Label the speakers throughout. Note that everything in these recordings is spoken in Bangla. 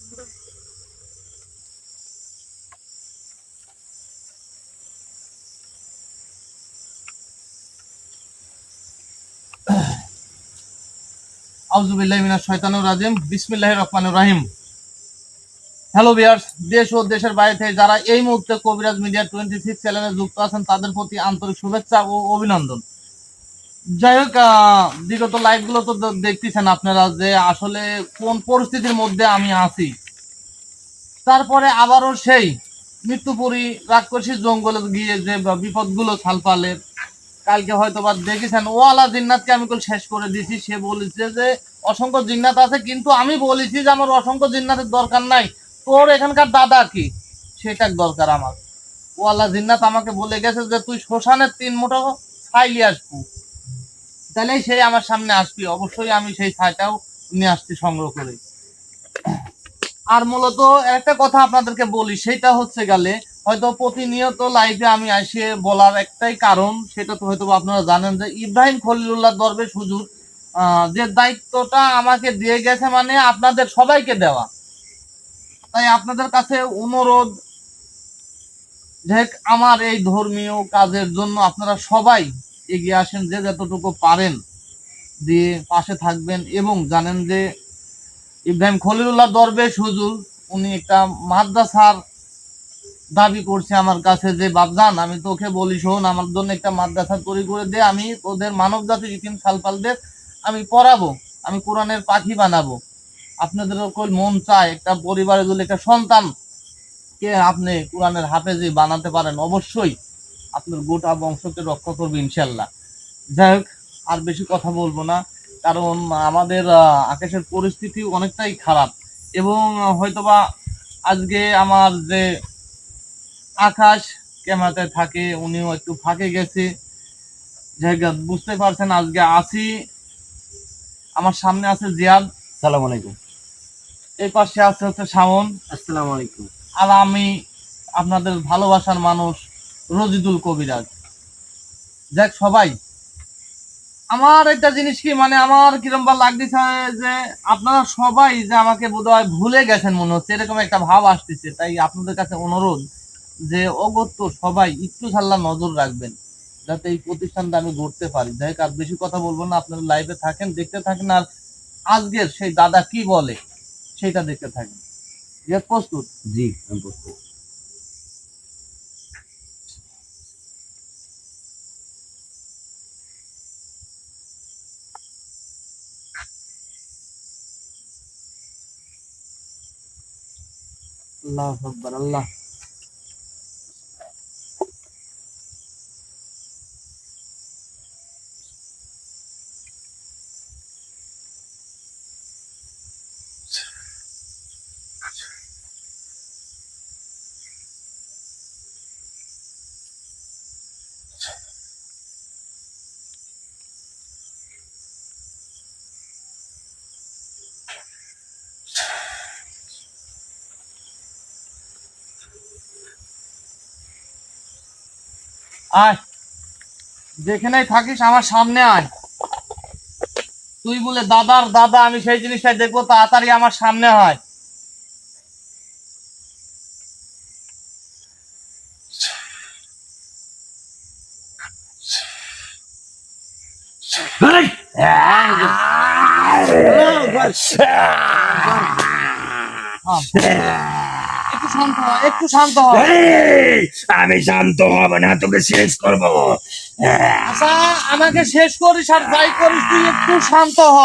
Speaker 1: আউযু বিল্লাহি মিনাশ শাইতানির রাজিম। বিসমিল্লাহির রহমানির রহিম। হ্যালো ভিউয়ার্স, দেশ ও দেশের বাইরে থেকে যারা এই মুহূর্তে কবিরাজ মিডিয়া 26 চ্যানেলে যুক্ত আছেন তাদের প্রতি আন্তরিক শুভেচ্ছা ও অভিনন্দন। যাই হোক, বিগত লাইভগুলো তো দেখতেছেন আপনারা যে আসলে কোন পরিস্থিতির মধ্যে আমি আছি। তারপরে আবারও সেই মৃত্যুপুরী রাক্ষসী জঙ্গলে গিয়ে যে বিপদগুলো ছালপালের, কালকে হয়তো বা দেখেছেন ওয়ালা জিন্নাতকে আমি শেষ করে দিয়েছি। সে বলেছে যে অসংখ্য জিন্নাত আছে, কিন্তু আমি বলেছি যে আমার অসংখ্য জিন্নাতের দরকার নাই, তোর এখানকার দাদা কি সেটা দরকার আমার। ওয়ালা জিন্নাত আমাকে বলে গেছে যে তুই শ্মশানের 3 মুঠো ছাই নিয়ে আসবি, তাহলেই সেই আমার সামনে আসবি। অবশ্যই আমি সেই ছাইটাও নিয়ে আসছি সংগ্রহ করে। আর মূলত একটা কথা আপনাদেরকে বলি, সেটা হচ্ছে গেলে হয়তো প্রতিনিয়ত লাইভে আমি এসে বলার একটাই কারণ, সেটা তো হয়তো আপনারা জানেন যে ইব্রাহিম খলিলুল্লাহ দরবেশ হুজুর যে দায়িত্বটা আমাকে দিয়ে গেছে, মানে আপনাদের সবাইকে দেওয়া। তাই আপনাদের কাছে অনুরোধ যে আমার এই ধর্মীয় কাজের জন্য আপনারা সবাই এগিয়ে আসেন, যে যতটুকু পারেন দিয়ে পাশে থাকবেন। এবং জানেন যে ইব্রাহিম খলিলুল্লাহ দরবেশ হুজুর উনি একটা মাদ্রাসার দাবি করছে আমার কাছে যে বাবজান আমি তোকে বলি শোন, আমার জন্য একটা মাদ্রাসা তৈরি করে দে, আমি তোদের মানব জাতির ইতিম সালপালদের আমি পড়াবো, আমি কোরআনের পাখি বানাবো। আপনাদের মন চায় একটা পরিবারে যদি একটা সন্তান কে আপনি কোরআনের হাফেজি বানাতে পারেন, অবশ্যই আপনার গোটা বংশকে রক্ষা করবে ইনশাল্লাহ। যাই হোক, আর বেশি কথা বলবো না, কারণ আমাদের আকাশের পরিস্থিতি অনেকটাই খারাপ। এবং হয়তোবা আজকে আমার যে আকাশ ক্যামেরাতে থাকে উনিও একটু ফাঁকে গেছে। জায়গা বুঝতে পারছেন, আজকে আসি আমার সামনে আছে জিয়াদ,
Speaker 2: সালাম আলাইকুম।
Speaker 1: এই পাশে আছে হচ্ছে শাওন,
Speaker 2: আসসালামু আলাইকুম।
Speaker 1: আর আমি আপনাদের ভালোবাসার মানুষ রজিদুল কবিরাজ। যাক সবাই, আমার একটা জিনিস কি মানে আমার কিরম বা লাগতেছে যে আপনারা সবাই যে আমাকে বোধহয় ভুলে গেছেন মনে হচ্ছে, এরকম একটা ভাব আসতেছে। তাই আপনাদের কাছে অনুরোধ যে অগত্য সবাই একটু সাল্লা নজর রাখবেন, যাতে এই প্রতিষ্ঠানটা আমি গড়তে পারি। যাই হোক, আর বেশি কথা বলবো না, আপনারা লাইভে থাকেন, দেখতে থাকেন, আর আজকের সেই দাদা কি বলে সেটা দেখতে থাকেন। প্রস্তুত?
Speaker 2: জি, আমি প্রস্তুত।
Speaker 1: আল্লাহু আকবার, আল্লাহ। আয়, যেখানেই থাকিস আমার সামনে আয়। তুই বলে দাদার দাদা, আমি সেই জিনিসটাই দেখবো, তাড়াতাড়ি আমার সামনে হয়। একটু শান্ত হ, একটু শান্ত হ।
Speaker 2: আমি শান্ত হব না, তোকে শেষ করবো।
Speaker 1: আচ্ছা, আমাকে শেষ করিস আর যাই করিস, তুই একটু শান্ত হ।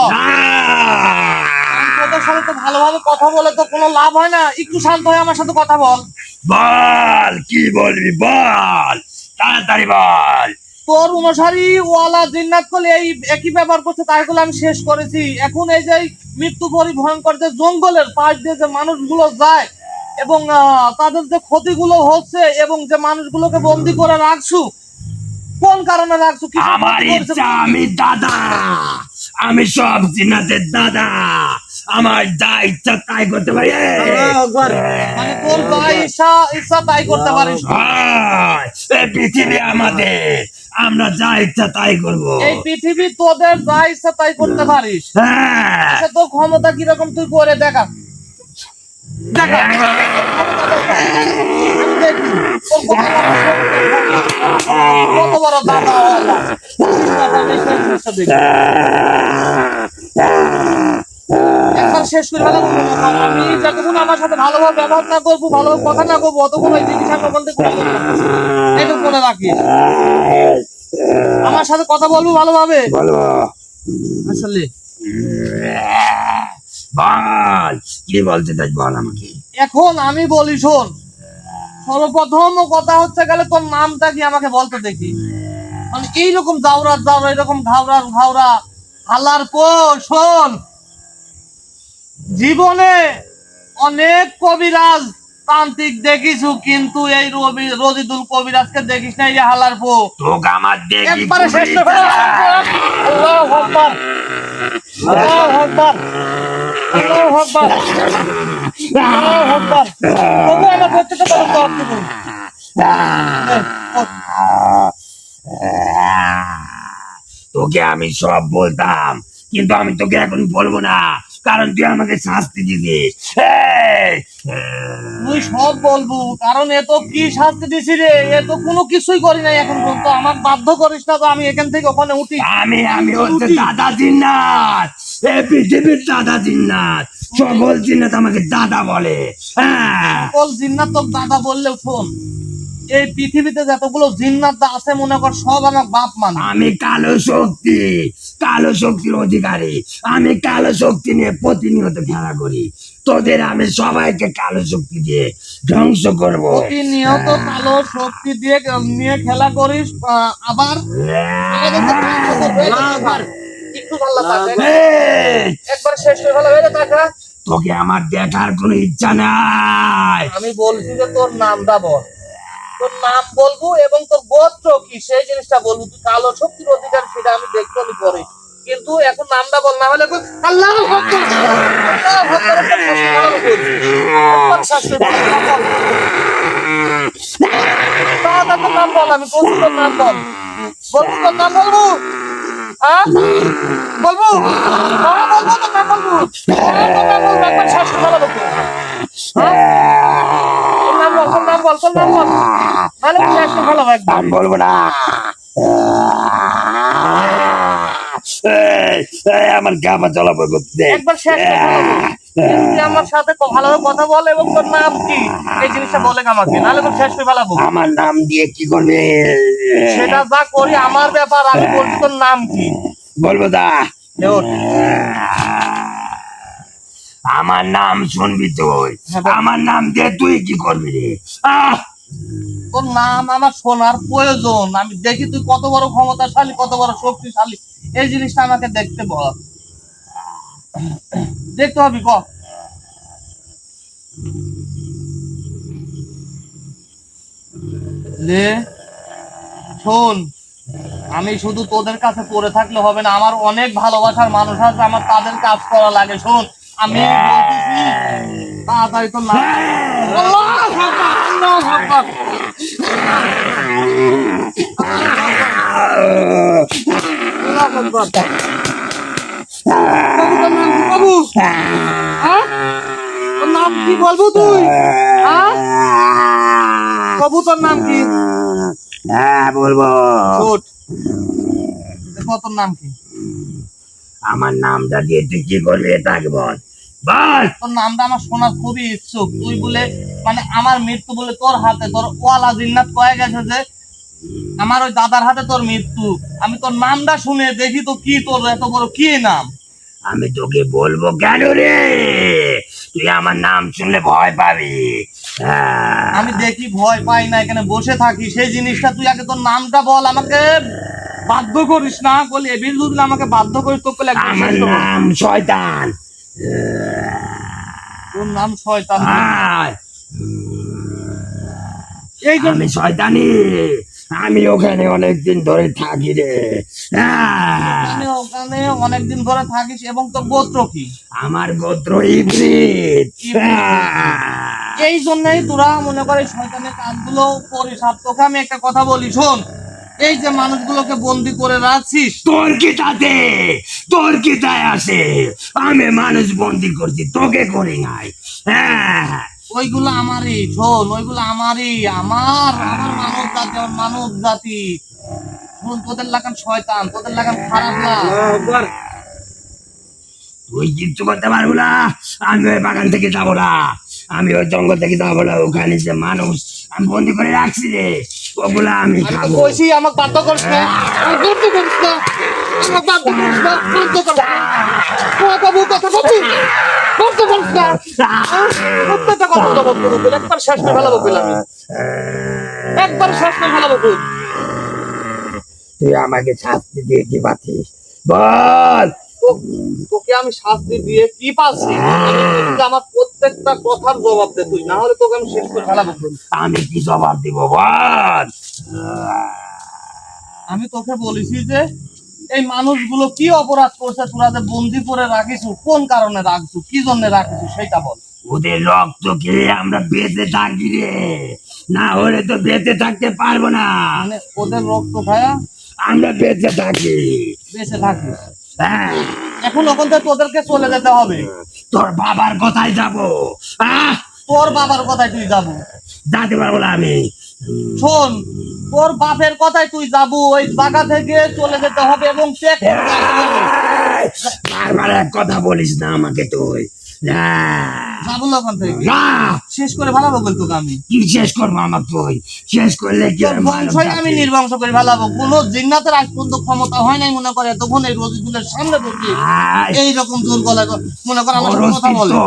Speaker 1: তোদের সাথে তো ভালোভাবে কথা বলে তো কোনো লাভ হয় না, একটু শান্ত হয়ে আমার সাথে কথা বল।
Speaker 2: বল, কি বলবি বল, তাড়াতাড়ি বল।
Speaker 1: তোর অনুসারী ওয়ালা জিন্নাত করলে এই একই ব্যাপার করছে, তাই বলে আমি শেষ করেছি। এখন এই যে মৃত্যু ভয়ঙ্কর যে জঙ্গলের পাশ দিয়ে যে মানুষগুলো যায় এবং তাদের যে ক্ষতিগুলো হচ্ছে, এবং যে মানুষগুলোকে বন্দি করে রাখছু, কোন কারণে রাখছু?
Speaker 2: আমার ইচ্ছা, আমি দাদা, আমি সব জিনাদের দাদা, আমার যা ইচ্ছা তাই করতে পারি।
Speaker 1: মানে তোর যা ইচ্ছা তাই করতে পারিস?
Speaker 2: এই পৃথিবী আমাদের, আমরা যা ইচ্ছা তাই করবো।
Speaker 1: এই পৃথিবী তোদের, যা ইচ্ছা তাই করতে পারিস?
Speaker 2: হ্যাঁ।
Speaker 1: তোর ক্ষমতা কিরকম তুই করে দেখা। দেখা আমি দেখি তোর কত বড় দাদা ওয়ালা। আমি সেই জিনিসটা দেখি। একবার শেষ করে ফেলা আমি যতক্ষণ আমার সাথে ভালোভাবে ব্যবহার না করবো, ভালোভাবে কথা না করবো, অতক্ষণ ওই জিনিস আমি ওখান থেকে করে দেবো না। একটু মনে রাখিস, আমার সাথে কথা বলবো ভালোভাবে।
Speaker 2: বলো
Speaker 1: আসলে
Speaker 2: বল, কি বলতে চাই বল আমাকে।
Speaker 1: এখন আমি বলি শোন, সর্বপ্রথম কথা হচ্ছে গেলে তোর নামটা কি আমাকে বলতে দেখি। মানে এইরকম জাউরা জাউরা, এরকম ঘাওরা ঘাওরা হালার পো। শোন, জীবনে অনেক কবিরাজ তান্ত্রিক দেখিছু, কিন্তু এই রজিদুল কবিরাজকে দেখিস না। এই যে হালার পো,
Speaker 2: তোকে আমার দেখি
Speaker 1: একবারে শেষ করে ফেলো। আল্লাহু আকবার, আল্লাহু আকবার, আল্লাহু আকবার, আল্লাহু আকবার। তবু আমার প্রত্যেকটা বড় দোয়া করুন।
Speaker 2: তোকে আমি সব বলতাম, কিন্তু আমি তোকে এখন বলবো না, কারণ তুই আমাকে শাস্তি দিবি।
Speaker 1: তুই সব বলবো, কারণ এ তো কি শাস্তি দিছি রে, এ তো কোনো কিছুই করি নাই এখন পর্যন্ত। আমার বাধ্য করিস না তো আমি এখান থেকে ওখানে উঠি।
Speaker 2: আমি হচ্ছে দাদা জিন্নাত, এই পৃথিবীর দাদা জিন্নাত। সকল জিন্নাত আমাকে দাদা বলে।
Speaker 1: সকল জিন্নাত তোর দাদা বললেও শোন, এই পৃথিবীতে যতগুলো জিন্নাত আছে মনে কর সব আমার বাপ মানে।
Speaker 2: আমি কালো শক্তি, কালো শক্তির অধিকারী। আমি কালো শক্তি নিয়ে প্রতিনিয়ত খেলা করি। তোদের আমি সবাইকে কালো শক্তি দিয়ে ধ্বংস করব।
Speaker 1: প্রতিনিয়ত কালো শক্তি দিয়ে নিয়ে খেলা করিস, আবার একটু ভালো লাগে। একবার শেষ হয়ে ভালো হয়ে দেখা।
Speaker 2: তোকে আমার দেখার কোনো ইচ্ছা নাই।
Speaker 1: আমি বলছি যে তোর নামটা বল, তোর নাম বলবো এবং তোর গোত্র কি সেই জিনিসটা বলবো। তুই কালো শক্তির অধিকার সেটা আমি দেখবো আমি পরে, কিন্তু এখন নামটা বল, না হলে আল্লাহু আকবার, আল্লাহু আকবার, একবার শ্বাস নে, তোর নাম বল। আমি বলছি তোর নাম বল, বলবো তোর নাম বলবো। হ্যাঁ বলবো, হ্যাঁ বলবো তোর নাম বলবো। হ্যাঁ তোর নাম বলবো, একবার শ্বাস নে ভালো মতো। তোর নাম বল, তোর নাম বল, তোর নাম বল, তাহলে শ্বাস নে ভালো একদম।
Speaker 2: আমি বলবো না। আমার গা পা চলাফল করতে দে।
Speaker 1: একবার শেষ করে ফেলবো। তুই আমার সাথে ভালোভাবে কথা বল এবং তোর নাম কি এই জিনিসটা বলে আমাকে, নাহলে তোর শেষ করে ফেলাবো।
Speaker 2: আমার নাম দিয়ে কি করবে?
Speaker 1: সেটা যা করি আমার ব্যাপার, আমি বলছি তোর নাম কি
Speaker 2: বলবো দা।
Speaker 1: ওঠ।
Speaker 2: আমার নাম শুনবি তুই?
Speaker 1: হ্যাঁ, বল।
Speaker 2: আমার নাম দিয়ে তুই কি করবি রে?
Speaker 1: তোর নাম আমার শোনার প্রয়োজন, আমি দেখি তুই কত বড় ক্ষমতাশালী, কত বড় শক্তিশালী। এই জিনিসটা আমাকে দেখতে বল, দেখতে হবে। ক লে শোন, আমি শুধু তোদের কাছে পড়ে থাকলে হবে না, আমার অনেক ভালোবাসার মানুষ আছে, আমার তাদের কাজ করা লাগে। শোন, আমি বলতেছি তাড়াতাড়ি তোর নাম। আল্লাহু আকবার, আল্লাহু আকবার, আল্লাহু আকবার। বাবু, তোর নাম কি বাবু? হ্যাঁ? তোর নাম কি বলবো তুই? হ্যাঁ? বাবু তোর নাম কি?
Speaker 2: হ্যাঁ বলবো।
Speaker 1: ছোট, দেখো তোর নাম কি?
Speaker 2: আমার নামটা দিয়ে তুই কি করবি তাকে বল। বল।
Speaker 1: তোর নামটা আমার শোনার খুবই ইচ্ছুক। তুই বলে মানে আমার মৃত্যু বলে তোর হাতে, তোর ওয়ালা জিন্নাত কয়ে গেছে যে আমার ওই দাদার হাতে তোর মৃত্যু। আমি তোর নামটা শুনে দেখি তো কি তোর এত বড় কি নাম।
Speaker 2: আমি তোকে বলবো কেন রে? তুই আমার নাম শুনলে ভয় পাবি।
Speaker 1: আমি দেখি ভয় পাই না, এখানে বসে থাকি। সেই জিনিসটা তুই আগে তোর নামটা বল, আমাকে বাধ্য করিস না। বলি এবিল যদি আমাকে বাধ্য করিস তোকে লাগবে।
Speaker 2: আমার নাম শয়তান।
Speaker 1: তোর নাম শয়তান?
Speaker 2: এই আমি শয়তানি। আমি ওখানে অনেকদিন ধরে থাকি রে।
Speaker 1: ওখানে অনেকদিন ধরে থাকিস এবং তোর গোত্র কি?
Speaker 2: আমার গোত্র ইবরিত।
Speaker 1: এই জন্যই তোরা মনে করে শয়তানের কাজগুলো করিস। আর তোকে আমি একটা কথা বলি শোন, এই যে মানুষগুলোকে বন্দি করে রাখছিস,
Speaker 2: তোর কি তাতে? তোর কি তাই আসে? আমি মানুষ বন্দি করছি, তোকে করি নাই। হ্যাঁ
Speaker 1: ওইগুলো আমারই, শোন, ওইগুলো আমারই, আমার আমার মানব জাতি, আমার মানব জাতি। শোন, তোদের লাগান শয়তান, তোদের লাগান খারাপ না।
Speaker 2: তুই কিচ্ছু করতে পারবো না। আমি ওই বাগান থেকে যাবো না, আমি ওই জঙ্গল থেকে যাবো না। ওখানে যে মানুষ আমি বন্দি করে রাখছি রে, ওগুলা আমি
Speaker 1: আমি তো
Speaker 2: খাবো।
Speaker 1: কইছি আমাকে বাধ্য করিস না, আমাকে বাধ্য করিস না, আমাকে বাধ্য করিস না, বাধ্য করিস না। কথা বল, কথা বল, বাধ্য করিস না। প্রত্যেকটা কথা বলতে বলতে একবার শেষ করে ফেলাবো বলে আমি, একবার শেষ করে ফেলাবো বল।
Speaker 2: তুই আমাকে শাস্তি দিয়ে কি পাচ্ছিস বল?
Speaker 1: তোকে আমি শাস্তি দিয়ে কি পাচ্ছি? আমি কিন্তু আমার প্রত্যেকটা কথার জবাব দে তুই, না হলে তোকে আমি শেষ করে ফেলাবো বল।
Speaker 2: আমি কি জবাব দিব বল?
Speaker 1: আমি তোকে বলেছি যে এই মানুষগুলো কি অপরাধ করছে, তোরা যে বন্দি করে রাখিস, কোন কারণে রাখছো, কি জন্য রাখিস সেটা বল।
Speaker 2: ওদের রক্ত খেয়ে আমরা বেঁচে থাকি রে, না হলে তো বেঁচে থাকতে পারবো না।
Speaker 1: মানে ওদের রক্ত খায়া
Speaker 2: আমরা বেঁচে থাকি।
Speaker 1: বেঁচে থাকিস?
Speaker 2: হ্যাঁ,
Speaker 1: এখন ওখান থেকে তোদেরকে চলে যেতে হবে।
Speaker 2: তোর বাবার কথায় যাবো?
Speaker 1: তোর বাবার কথায় তুই যাবো?
Speaker 2: যেতে পারবো না আমি।
Speaker 1: শোন, তোর বাপের কথায় তুই যাবো, ওই জায়গা থেকে চলে যেতে হবে এবং চেক করে আসতে হবে।
Speaker 2: বারবার এক কথা বলিস না আমাকে তুই।
Speaker 1: যাবো না ওখান থেকে,
Speaker 2: না,
Speaker 1: শেষ করে ফেলাবো বল তোকে আমি।
Speaker 2: কি শেষ করবো আমার? তুই শেষ করলে কি
Speaker 1: তোর
Speaker 2: আর মানব
Speaker 1: বংশই আমি
Speaker 2: জাতি?
Speaker 1: নির্বংশ করে ফেলাবো। কোন জিন্নাতের আজ পর্যন্ত ক্ষমতা হয় নাই মনে করে তখন এই রজিদুলের সামনে বসে
Speaker 2: আয়,
Speaker 1: এইরকম জোর গলায় মনে করে আমার
Speaker 2: তোর
Speaker 1: সাথে কথা বলে।
Speaker 2: অস্তিত্ব,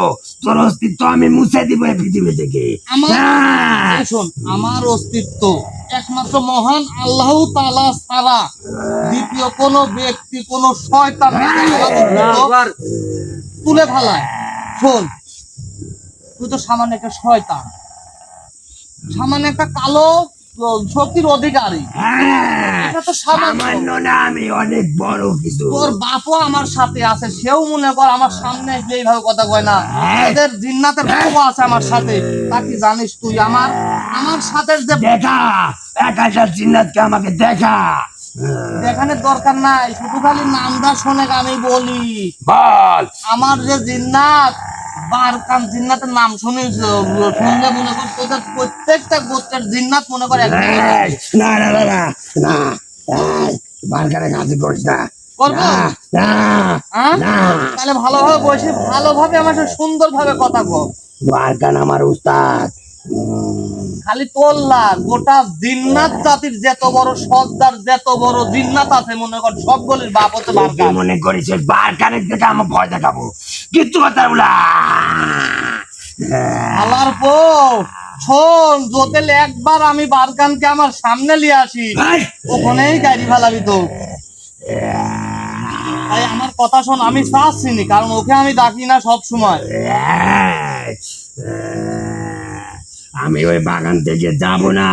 Speaker 2: তোর অস্তিত্ব আমি মুছে দিব এই পৃথিবী থেকে।
Speaker 1: আমার
Speaker 2: হ্যাঁ।
Speaker 1: এই শোন, আমার অস্তিত্ব একমাত্র মহান আল্লাহ তাআলা ছাড়া দ্বিতীয় কোন ব্যক্তি, কোন শয়তান তুলে ফেলায়। শোন, তুই তো সামান্য একটা শয়তান, সামান্য একটা কালো শক্তির অধিকারী।
Speaker 2: হ্যাঁ,
Speaker 1: এটা তো সামান্য।
Speaker 2: সামান্য না, আমি অনেক বড় কিছু।
Speaker 1: তোর বাপও আমার সাথে আছে, সেও মনে কর আমার সামনে যেইভাবে কথা কয় না, এদের জিন্নাতের বাপও আছে আমার সাথে। তা কি জানিস তুই? আমার আমার সাথে যে
Speaker 2: দেখা, একাটা জিন্নাতকে আমাকে দেখা।
Speaker 1: দেখানোর দরকার নাই, শুধু খালি নামটা শোনে আমি বলি।
Speaker 2: বল।
Speaker 1: আমার যে জিন্নাত বারকান জিন্নাতের নাম শুনে শুনলে মনে কর তোদের প্রত্যেকটা গোত্রের জিন্নাত মনে করে একটা
Speaker 2: এই, না না না না না, এই, বারকারে কাজ করিস না।
Speaker 1: করবো?
Speaker 2: না, না,
Speaker 1: হ্যাঁ?
Speaker 2: না।
Speaker 1: তাহলে ভালোভাবে বসে ভালোভাবে আমার সাথে সুন্দরভাবে কথা কর।
Speaker 2: বারকান আমার উস্তাদ।
Speaker 1: খালি তোল্লা গোটা জিন্নাত জাতির যত বড় সর্দার, যত বড় জিন্নাত আছে মনে কর সবগুলির বাপ হচ্ছে
Speaker 2: তুই কি
Speaker 1: বারকান।
Speaker 2: মনে করিস বারকানের থেকে আমার ভয় দেখাবো? কিচ্ছু কথা বলা।
Speaker 1: আলার পো শোন, জোতেল একবার আমি বারকানকে আমার সামনে নিয়ে আসি, ওখানেই গাড়ি ফেলাবি তো। তাই আমার কথা শোন, আমি চাচ্ছিনি, কারণ ওকে আমি ডাকি না সব সময়।
Speaker 2: আমি ওই বাগান থেকে যাব না।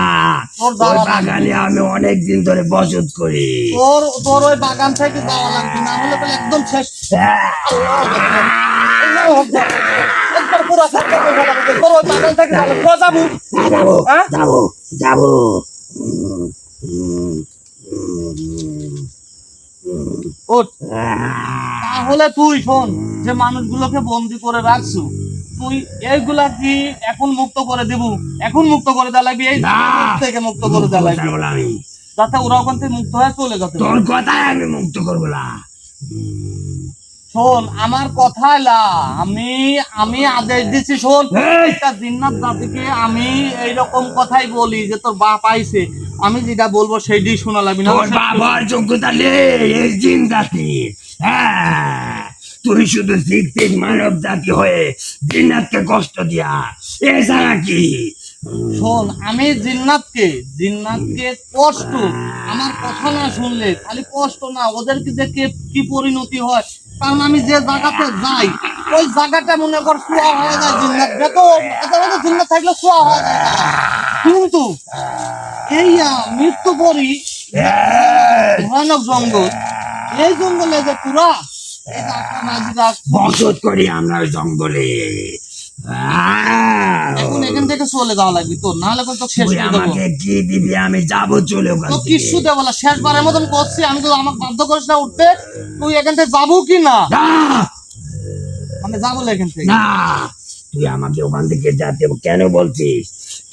Speaker 1: তোর
Speaker 2: ওই
Speaker 1: যাওয়া
Speaker 2: বাগানে আমি অনেক দিন ধরে বসত করি।
Speaker 1: তোর তোর ওই বাগান থেকে যাওয়া লাগবে, না হলে তাহলে একদম শেষ। একবার পুরো সাথে তোর ওই বাগান থেকে যাবো।
Speaker 2: যাবো,
Speaker 1: হ্যাঁ?
Speaker 2: যাবো, যাবো।
Speaker 1: ওঠ। তাহলে তুই শোন, যে মানুষগুলোকে বন্দি করে রাখছু, তুই এইগুলা কি এখন মুক্ত করে দিব? এখন মুক্ত করে দেওয়া লাগবে, এই
Speaker 2: না।
Speaker 1: থেকে মুক্ত করে দেওয়া লাগবে,
Speaker 2: যাবো না আমি।
Speaker 1: যাতে ওরা ওখান থেকে মুক্ত হয়ে চলে যেতে পারে।
Speaker 2: তোর কথাই আমি মুক্ত করবো না।
Speaker 1: শোন, আমার কথা লা, আমি আমি আদেশ দিচ্ছি। শোন, একটা জিন্নাত জাতিকে আমি এইরকম কথাই বলি যে তোর বাপ আইছে, আমি যেটা বলবো সেইটাই শোনা লাগবে না।
Speaker 2: তোর বাবার যোগ্যতা নেই এই জিন জাতির। হ্যাঁ, তুই শুধু শিখতে মানব জাতি হয়ে জিন্নাতকে কষ্ট দিয়া, এছাড়া কি?
Speaker 1: শোন, আমি জিন্নাতকে কষ্ট, আমার কথা না শুনলে খালি কষ্ট না, ওদেরকে যে কি পরিণতি হয়, কারণ আমি যে জায়গাতে যাই ওই জায়গাটা মনে কর শোয়া হয়ে যায়। জিন্নাত যত জিন্নাত থাকলে শোয়া হয়ে যায়, কিন্তু এই মৃত্যু পরি ভয়ানক জঙ্গল, এই জঙ্গলে যে পুরা এই যে আটটা মাঝি রাখছো,
Speaker 2: বসত করি আমরা ওই জঙ্গলে।
Speaker 1: এখন এখান থেকে চলে যাওয়া লাগবে তোর, নাহলে কিন্তু শেষ
Speaker 2: তুই
Speaker 1: করে দেবো।
Speaker 2: আমাকে কি দিবি? আমি যাবো চলে ওখান
Speaker 1: তো
Speaker 2: থেকে।
Speaker 1: কিচ্ছু দেবো না, শেষবারের মতন করছি আমি, তো আমাকে বাধ্য করিস না উঠতে। তুই এখান থেকে যাবো কি না?
Speaker 2: না,
Speaker 1: আমি যাবো না এখান থেকে।
Speaker 2: না, তুই আমাকে ওখান থেকে যেতে কেন বলছিস?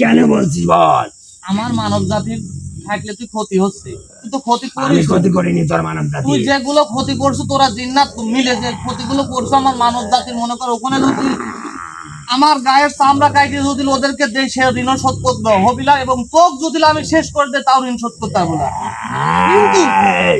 Speaker 2: কেন বলছিস বল?
Speaker 1: আমার মানব জাতির থাকলে তুই ক্ষতি হচ্ছে, তুই তো ক্ষতি
Speaker 2: আমি
Speaker 1: করিস।
Speaker 2: ক্ষতি করিনি তোর মানব জাতি।
Speaker 1: তুই যেগুলো ক্ষতি করছো তোরা জিন্নাত মিলে যে ক্ষতিগুলো করছো আমার মানব জাতির, মনে কর ওখানে যদি আমার গায়ের চামড়া কাইটে যদি ওদেরকে দেই সে ঋণ শোধ করতে হবিলা, এবং তোক যদি আমি শেষ করে দেয় তাও ঋণ শোধ করতে হবে না। কিন্তু
Speaker 2: এই,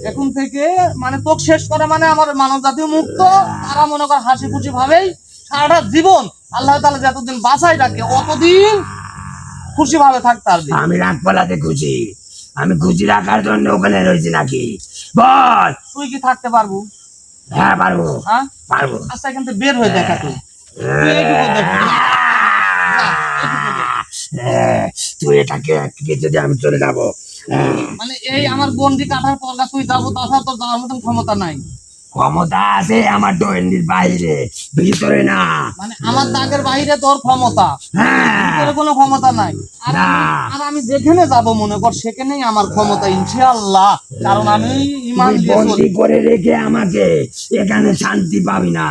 Speaker 1: এখন থেকে মানে তোক শেষ করে মানে আমার মানব জাতীয় মুক্ত। তারা মনে কর হাসি খুশি ভাবেই সারাটা জীবন আল্লাহ তাআলা যতদিন বাঁচাই রাখে অতদিন খুশি ভাবে থাকতে পারবে।
Speaker 2: আমি রাগ পালাতে খুশি, আমি খুশি রাখার জন্য ওখানে রয়েছি নাকি বল?
Speaker 1: তুই কি থাকতে পারবো?
Speaker 2: হ্যাঁ পারবো,
Speaker 1: হ্যাঁ
Speaker 2: পারবো।
Speaker 1: আচ্ছা এখান থেকে বের হয়ে দেখা তুই, তুই এইটুকু দেখ। এইটুকু দেখ।
Speaker 2: তুই এটাকে যদি আমি চলে যাবো,
Speaker 1: মানে এই আমার গন্ডি কাটার পর তুই যাবো, তাছাড়া তোর যাওয়ার মতন ক্ষমতা নাই।
Speaker 2: ক্ষমতা আছে আমার দৈন্যের বাইরে, ভিতরে না।
Speaker 1: মানে আমার দাগের বাইরে তোর ক্ষমতা,
Speaker 2: হ্যাঁ
Speaker 1: ভিতরে কোনো ক্ষমতা নাই। আর
Speaker 2: না।
Speaker 1: আর আমি যেখানে যাব মনে কর সেখানেই আমার ক্ষমতা ইনশাআল্লাহ, কারণ আমি ঈমান
Speaker 2: তুই
Speaker 1: দিয়ে চলি।
Speaker 2: বন্দি করে রেখে আমাকে এখানে শান্তি পাবি না,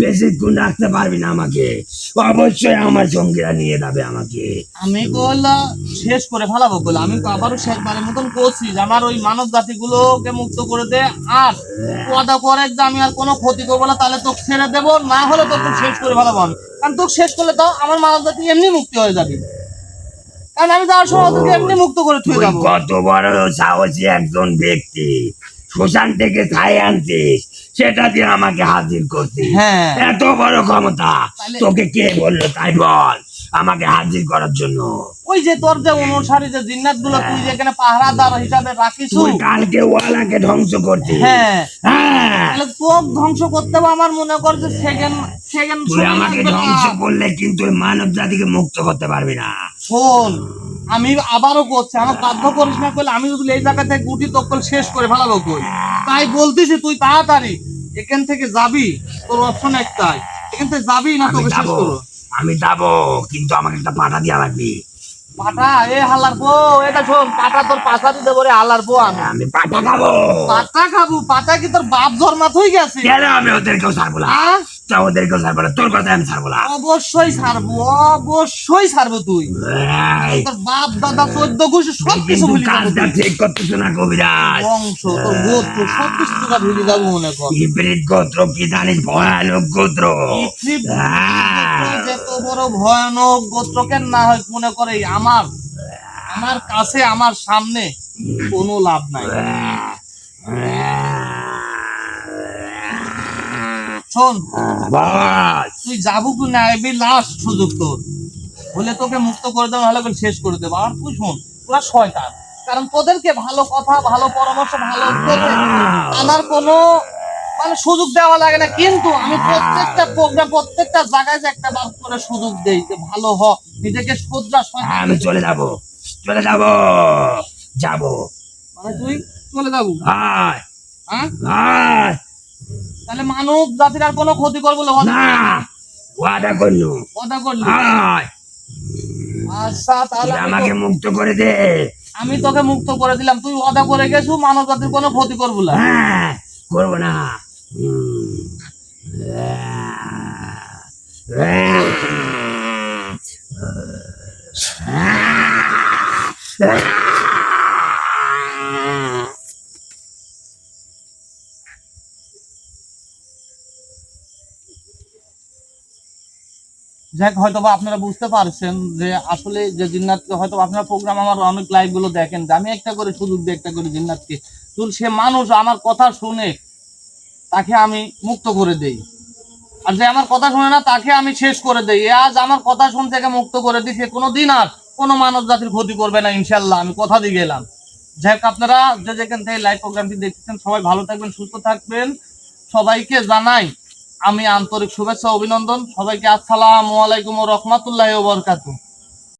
Speaker 2: বেশিক্ষণ রাখতে পারবি না আমাকে। অবশ্যই আমার সঙ্গীরা নিয়ে যাবে আমাকে।
Speaker 1: আমি কইলা শেষ করে ফেলাবো, কইলা আমি তো আবারও শেষবারের মতন করছি যে আমার ওই মানব জাতিগুলোকে মুক্ত করে দে, আর ওয়াদা করে যে আমি আর কোনো ক্ষতি করবো না, তাহলে তোকে ছেড়ে দেবো, না হলে তোকে শেষ করে ফেলাবো আমি। কারণ তোকে শেষ করলে তো আমার মানব জাতি এমনি মুক্তি হয়ে যাবে, কারণ আমি যাওয়ার সময় তোকে এমনি মুক্ত করে থুয়ে
Speaker 2: তুই
Speaker 1: যাবো।
Speaker 2: কত বড় সাহসী একজন ব্যক্তি, শ্মশান থেকে ছাই আনছিস, সেটা দিয়ে আমাকে হাজির করছিস।
Speaker 1: হ্যাঁ।
Speaker 2: এত বড় ক্ষমতা
Speaker 1: তাহলে-
Speaker 2: তোকে কে বললো তাই বল আমাকে হাজির করার জন্য?
Speaker 1: ওই যে তোর যে অনুসারী যে জিন্নাত গুলো তুই যেখানে পাহারাদার হিসাবে রাখিস,
Speaker 2: তুই কালকে ওয়ালাকে ধ্বংস করছিস।
Speaker 1: হ্যাঁ,
Speaker 2: হ্যাঁ,
Speaker 1: তাহলে তোক ধ্বংস করতে হবে আমার মনে কর যে সেকেন্ড সেকেন্ড
Speaker 2: তুই আমাকে ধ্বংস করলে কিন্তু ওই মানব জাতিকে মুক্ত করতে পারবি না।
Speaker 1: শোন, আমি আবারও করছি, আমার বাধ্য করিস না, করলে আমি যদি এই জায়গা থেকে গুটি তকল শেষ করে ফেলাবো কই। তাই বলতেছি তুই তাড়াতাড়ি এখান থেকে যাবি, তোর অপশন একটাই, এখান থেকে যাবি না
Speaker 2: আমি
Speaker 1: তোকে শেষ
Speaker 2: যাবো,
Speaker 1: করবো।
Speaker 2: আমি যাবো, কিন্তু আমাকে একটা পাঠা দেওয়া লাগবে।
Speaker 1: পাটা এ হালার পো, এটা শোন, পাটা তোর পাশা দিতে বলে হালার পো।
Speaker 2: আমি পাঠা খাবো।
Speaker 1: পাটা খাবো? পাটা কি তোর বাপ জন্মাত হয়ে গেছে?
Speaker 2: কেন আমি ওদেরকেও ছাড়বো না?
Speaker 1: আহ?
Speaker 2: তা ওদেরকেও ছাড়বো না, তোর কথা আমি ছাড়বো না।
Speaker 1: অবশ্যই ছাড়বো, অবশ্যই ছাড়বো। তুই
Speaker 2: এই,
Speaker 1: তোর বাপ দাদা 14 গোষ্ঠী সব কিছু
Speaker 2: কিন্তু
Speaker 1: ভুলে যাবো,
Speaker 2: কাজটা
Speaker 1: তুই
Speaker 2: ঠিক করতেছ না কবিরাজ।
Speaker 1: বংশ তোর গোত্র সব কিছু তোরা ভুলে যাবো মনে কর।
Speaker 2: ইব্রিত গোত্র কি জানিস? ভয়ানক গোত্র।
Speaker 1: ইফরিত
Speaker 2: হ্যাঁ।
Speaker 1: গোত্র যত বড় ভয়ানক গোত্রকে না হয় মনে করে আমার আমার কাছে আমার সামনে কোনো লাভ নাই। শোন,
Speaker 2: বল।
Speaker 1: তুই যাবো কি না, এবি লাস্ট সুযোগ তোর, হলে তোকে মুক্ত করে দেবো, নাহলে ওকে শেষ করে দেবো। আর তুই শোন, তোরা শয়তান, কারণ তোদেরকে ভালো কথা ভালো পরামর্শ ভালো উপদেশ আনার কোনো মানে সুযোগ দেওয়া লাগে না, কিন্তু আমি প্রত্যেকটা প্রোগ্রাম প্রত্যেকটা জায়গায় যে একটা বার করে সুযোগ দেই যে ভালো হ, নিজেকে শুধরা।
Speaker 2: আমি চলে যাব, চলে যাব, যাব।
Speaker 1: মানে তুই চলে যাবো?
Speaker 2: আয়,
Speaker 1: হ্যাঁ,
Speaker 2: আয়।
Speaker 1: তাহলে মানব জাতির আর কোনো ক্ষতি করবো না,
Speaker 2: না, ওয়াদা করলু।
Speaker 1: কথা করলি?
Speaker 2: আয়,
Speaker 1: আচ্ছা তাহলে
Speaker 2: তুই আমাকে মুক্ত করে দে।
Speaker 1: আমি তোকে মুক্ত করে দিলাম, তুই ওয়াদা করে গেছু মানব জাতির কোনো ক্ষতি করবো না।
Speaker 2: হ্যাঁ, করবো না।
Speaker 1: যাক, হয়তো বা আপনারা বুঝতে পারছেন যে আসলে যে জিন্নাতকে হয়তো আপনারা প্রোগ্রাম আমার অনেক লাইভ গুলো দেখেন যে আমি একটা করে সুযোগ দিই একটা করে জিন্নাতকে, তো সে মানুষ আমার কথা শুনে তাকে আমি মুক্ত করে দেই, আর যে আমার কথা শুনে না তাকে আমি শেষ করে দেই। আজ আমার কথা শুনতে থেকে মুক্ত করে দিই, সে কোনোদিন আর কোনো মানব জাতির ক্ষতি করবে না ইনশাল্লাহ, আমি কথা দিয়ে গেলাম। যাক, আপনারা যে যেখান থেকে লাইভ প্রোগ্রামটি দেখতেছেন সবাই ভালো থাকবেন, সুস্থ থাকবেন। সবাইকে জানাই আমি আন্তরিক শুভেচ্ছা অভিনন্দন। সবাইকে আসসালামু আলাইকুম ওয়া রাহমাতুল্লাহি ওয়া বারাকাতুহু।